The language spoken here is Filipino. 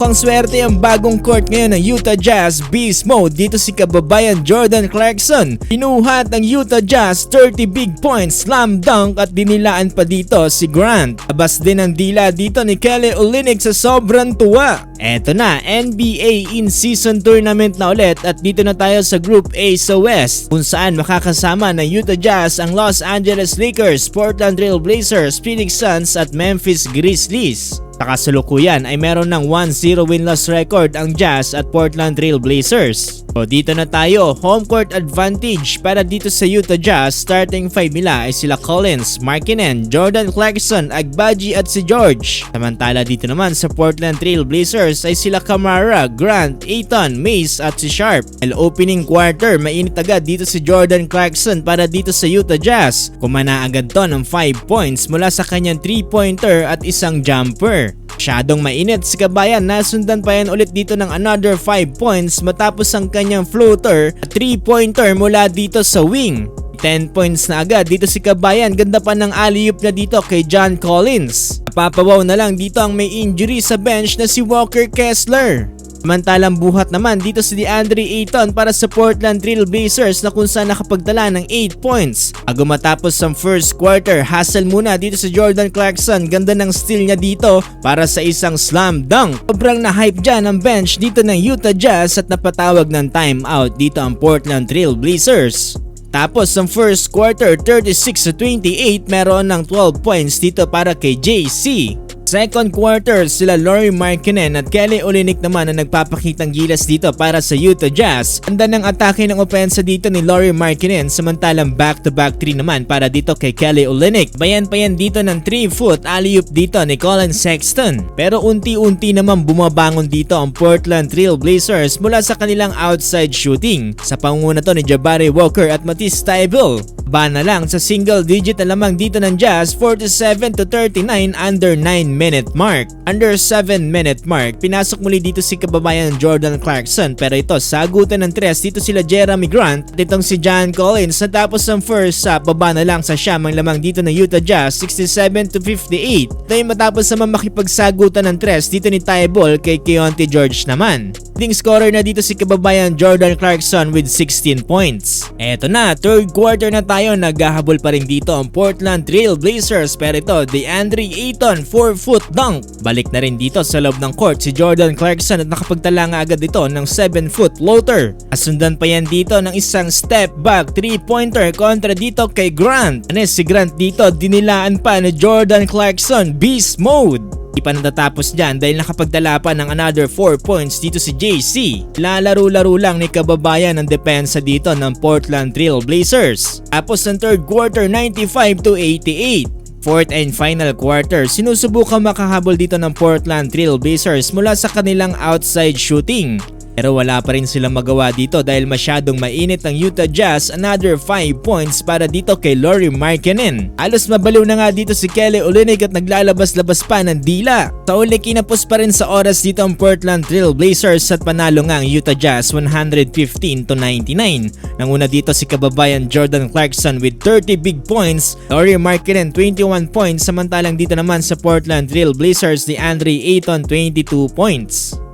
pang swerte ang bagong court ngayon ng Utah Jazz. Beast mode dito si kababayan Jordan Clarkson. Pinuhat ng Utah Jazz 30 big points, slam dunk at dinilaan pa dito si Grant. Abas din ang dila dito ni Kelly Olynyk sa sobrang tuwa. Eto na, NBA in-season tournament na ulit at dito na tayo sa Group A sa West kung saan makakasama ng Utah Jazz ang Los Angeles Lakers, Portland Trail Blazers, Phoenix Suns at Memphis Grizzlies. Sa kasalukuyan ay meron ng 1-0 win-loss record ang Jazz at Portland Trail Blazers. So dito na tayo, home court advantage para dito sa Utah Jazz. Starting 5 nila ay sila Collins, Markkanen, Jordan Clarkson, Agbaji at si George. Samantala dito naman sa Portland Trail Blazers ay sila Camara, Grant, Ayton, Mace at si Sharp. El opening quarter, mainit agad dito si Jordan Clarkson para dito sa Utah Jazz. Kumana agad to ng 5 points mula sa kanyang 3-pointer at isang jumper. Masyadong mainit si kabayan, nasundan pa yan ulit dito ng another 5 points matapos ang kanyang floater at 3-pointer mula dito sa wing. 10 points na agad dito si kabayan, ganda pa ng alley-oop na dito kay John Collins. Napapawaw na lang dito ang may injury sa bench na si Walker Kessler. Samantalang buhat naman dito si DeAndre Ayton para sa Portland Trail Blazers na kung saan nakapagtala ng 8 points. Bago matapos ang first quarter, hustle muna dito si Jordan Clarkson. Ganda ng steal niya dito para sa isang slam dunk. Sobrang na-hype dyan ang bench dito ng Utah Jazz at napatawag ng timeout dito ang Portland Trail Blazers. Tapos ang first quarter, 36-28, meron ng 12 points dito para kay JC. Second quarter, sila Lauri Markkanen at Kelly Olynyk naman na nagpapakitang gilas dito para sa Utah Jazz. Ganda ng atake ng opensa dito ni Lauri Markkanen, samantalang back-to-back 3 naman para dito kay Kelly Olynyk. Bayan pa yan dito ng 3-foot alley-oop dito ni Colin Sexton. Pero unti-unti naman bumabangon dito ang Portland Trail Blazers mula sa kanilang outside shooting. Sa pangunguna to ni Jabari Walker at Matisse Thybulle. Na lang sa single digit na lamang dito ng Jazz, 47-39 under 9-minute mark. Under 7-minute mark, pinasok muli dito si kababayan Jordan Clarkson pero ito sagutan ng 3 dito sila Jeremy Grant at itong si John Collins. Natapos ang first half, baba na lang sa siyam ang lamang dito ng Utah Jazz, 67-58. Ito yung matapos naman makipagsagutan ng 3 dito ni Thybulle kay Keyonte George naman. Leading scorer na dito si kababayan Jordan Clarkson with 16 points. Eto na, third quarter na tayo, naghahabol pa rin dito ang Portland Trail Blazers pero ito, DeAndre Ayton 4-foot dunk. Balik na rin dito sa loob ng court si Jordan Clarkson at nakapagtala nga agad ito ng 7-foot floater. Asundan pa yan dito ng isang step back 3-pointer kontra dito kay Grant. Si Grant dito, dinilaan pa ni Jordan Clarkson, beast mode. Di pa natatapos dyan dahil nakapagdala pa ng another 4 points dito si JC. Lalaro-laro lang ni kababayan ang depensa dito ng Portland Trail Blazers. Tapos ang third quarter, 95-88. Fourth and final quarter, sinusubukan makahabol dito ng Portland Trail Blazers mula sa kanilang outside shooting. Pero wala pa rin silang magawa dito dahil masyadong mainit ang Utah Jazz. Another 5 points para dito kay Lauri Markkanen. Halos mabaliw na nga dito si Kelly Olynyk at naglalabas-labas pa ng dila. Sa uli kinapos pa rin sa oras dito ang Portland Trail Blazers at panalo nga ang Utah Jazz 115-99. Nanguna dito si kababayan Jordan Clarkson with 30 big points. Lauri Markkanen 21 points, samantalang dito naman sa Portland Trail Blazers DeAndre Ayton 22 points.